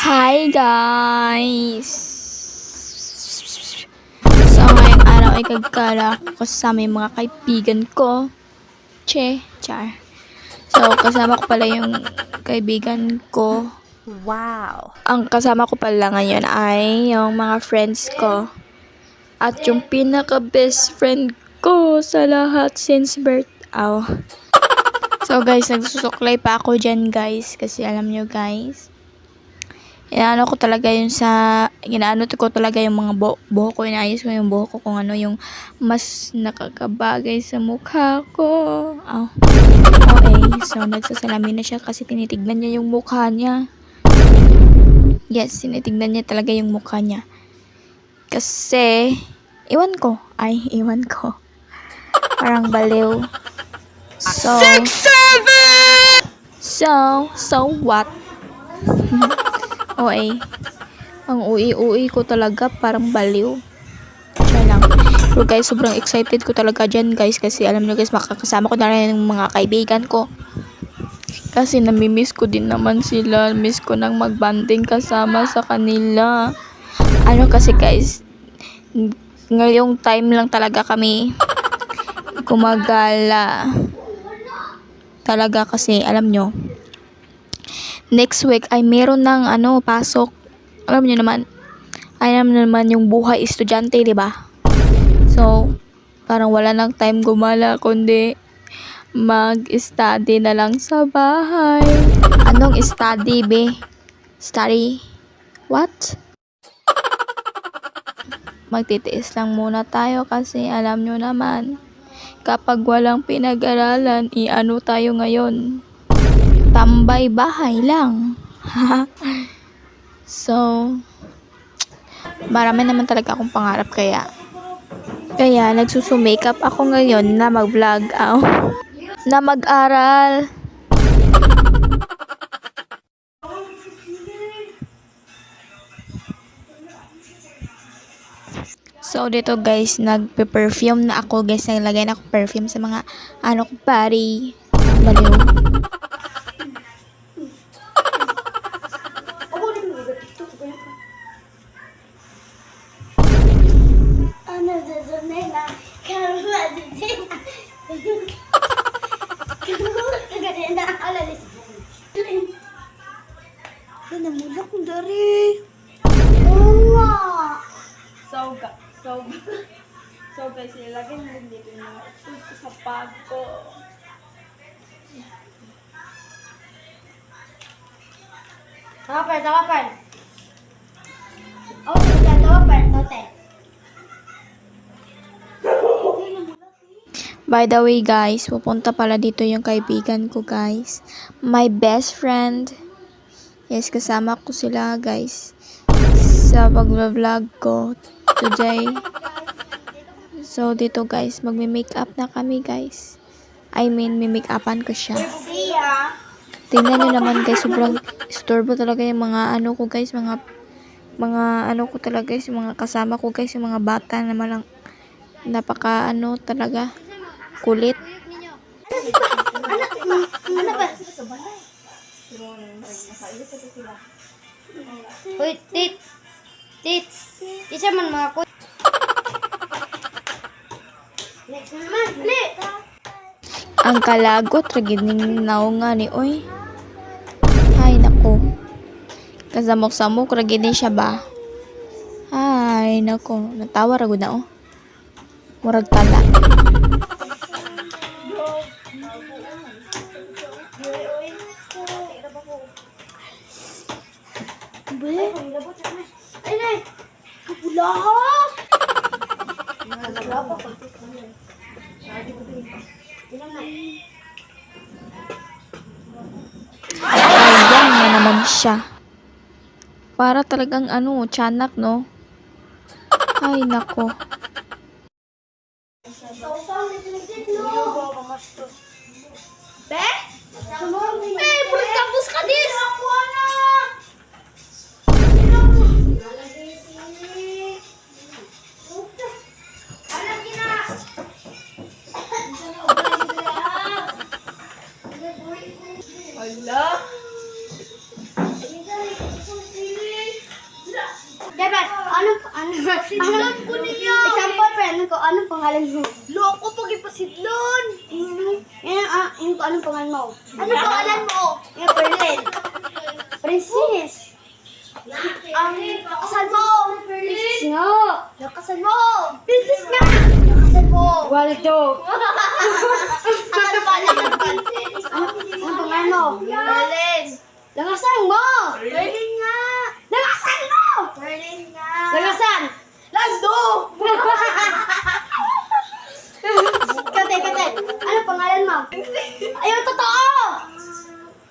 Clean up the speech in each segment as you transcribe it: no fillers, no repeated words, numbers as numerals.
Hi guys! So ngayong araw ay gagala ko sa may mga kaibigan ko. Char. So kasama ko pala yung kaibigan ko. Wow! Ang kasama ko pala ngayon ay yung mga friends ko. At yung pinaka best friend ko sa lahat since birth. So guys, nagsusuklay pa ako dyan guys. Kasi alam nyo guys, inaano ko talaga yung mga buhok ko, inaayos ko yung buhok ko kung ano yung mas nakakabagay sa mukha ko. Okay, so nagsasalamin na siya kasi tinitignan niya yung mukha niya. Yes, tinitignan niya talaga yung mukha niya. Kasi, iwan ko. Parang baliw. So, 6, 7! so what? Okay. Ang ui-ui ko talaga, parang baliw. Siya lang. Pero guys, sobrang excited ko talaga dyan guys. Kasi alam nyo guys, makakasama ko na rin yung mga kaibigan ko. Kasi namimiss ko din naman sila. Miss ko nang magbanding kasama sa kanila. Ano kasi guys, ngayong time lang talaga kami gumagala. Talaga kasi, alam nyo, next week ay meron ng pasok. Alam naman yung buhay estudyante, di ba? So, parang wala nang time gumala kundi mag-study na lang sa bahay. Anong study, be? Study? What? Magtitiis lang muna tayo kasi alam nyo naman, kapag walang pinag-aralan, ano tayo ngayon? Tambay bahay lang. So, marami naman talaga akong pangarap kaya nagsusumakeup ako ngayon na mag-vlog na mag-aral. So, dito guys, nagpe-perfume na ako guys. Naglagay na ako perfume sa mga body. Baliw. Namulak mo dari. So guys, ilagay na rin dito yung mga food ko sa bag ko. Tawapan. Oh, tawapan. Tote. By the way guys, pupunta pala dito yung kaibigan ko guys. My best friend. Yes, kasama ko sila guys sa pag-vlog ko today. So dito guys, magme-makeup na kami guys. May-makeupan ko siya. Tingnan nyo naman guys, sobrang istorbo talaga yung mga ko guys, mga ko talaga guys, yung mga kasama ko guys, yung mga bata na napaka talaga kulit. Ano ba? Uy, tits. Isa man mga kuy. Next naman. Ang kalagot ragining naunga ni oy. Ay nako. Kasamok-samok ragini siya ba? Ay nako, natawa ra gud na oh. Murag tala. Ay, kapulahas! Ayan na naman siya. Para talagang tiyanak no. Ay nako. Be? Puro tapos ka dis! Hala? Alam ko niya. Example, friend ko, anong pangalan mo? Loko, pag ipasidlon. Anong pangalan mo? Anong pangalan mo? Yung Perlin. Princess. Nakasal mo. Princess nga. Nakasal mo. Princess nga. Nakasal mo. Waldo. Ano pangalan mo? Perlin. Langasan mo. Perlin nga. Langasan mo. Perlin nga. Langasan. Lando. Kate. Ano pangalan mo? Ayaw, totoo.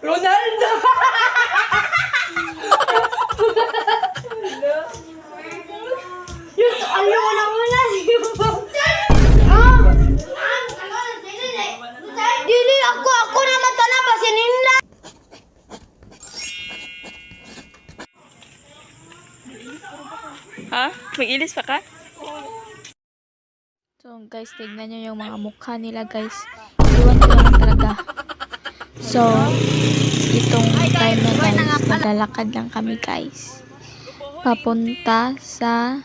Ronaldo! Ayaw mo na muna. Dili ako naman tanah ba sininla. Ha? Mag-ilis pa ka? So guys, tignan nyo yung mga mukha nila guys. Iwan ko lang talaga. So, itong time na guys, naglalakad lang kami guys. Papunta sa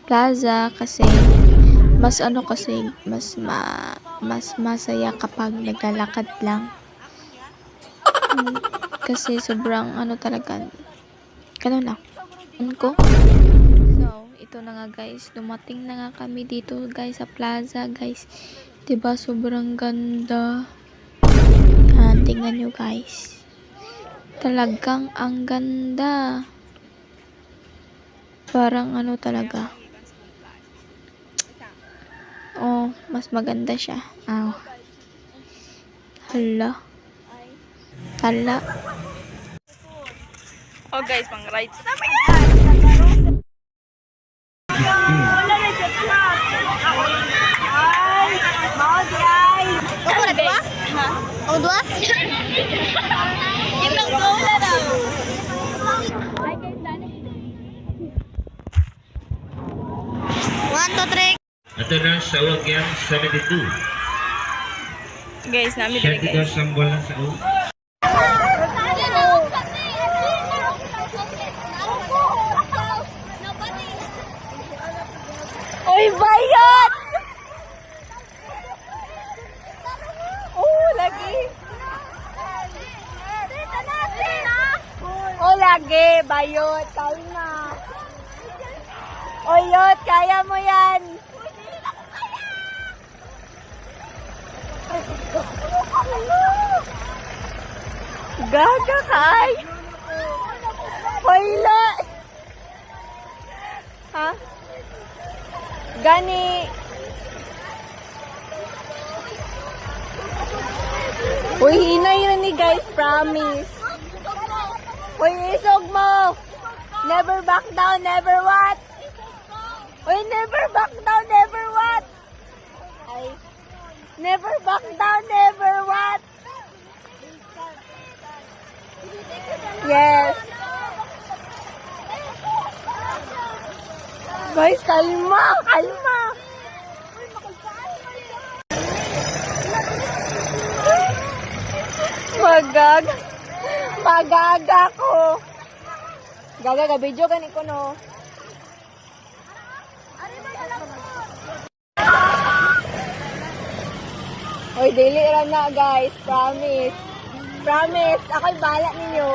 plaza kasi mas masaya kapag naglalakad lang. Kasi sobrang talaga. Ganun lang. Ko. So, ito na nga guys. Dumating na nga kami dito guys sa plaza guys. Diba sobrang ganda. Yan, tingnan nyo guys. Talagang ang ganda. Parang talaga. Oh, mas maganda siya. Oh. Hala. Oh guys, pang rides namin yan. Ako na dua? Ako dua? Ilang dola daw. One, two, three. Ito na sa Wagyang 72. Guys, namin Siya dito tiga guys. sambal sa U. Oy, bayat! Oh, lagi. Oh, lagi. Bayot. Kalma. Oy, Yot. Kaya mo yan. Gaga kay. Hoyla. Ha? Gani. Uy, hinay yun ni guys, promise. Uy, isog mo. Never back down, never what? Uy, never back down, never what? Ay. Never back down, never what? Yes. Guys, kalma, kalma. Magaga ko. Gaga, video gani ko no. Oy, dili ra na guys, promise. Promise, ako'y bala ninyo.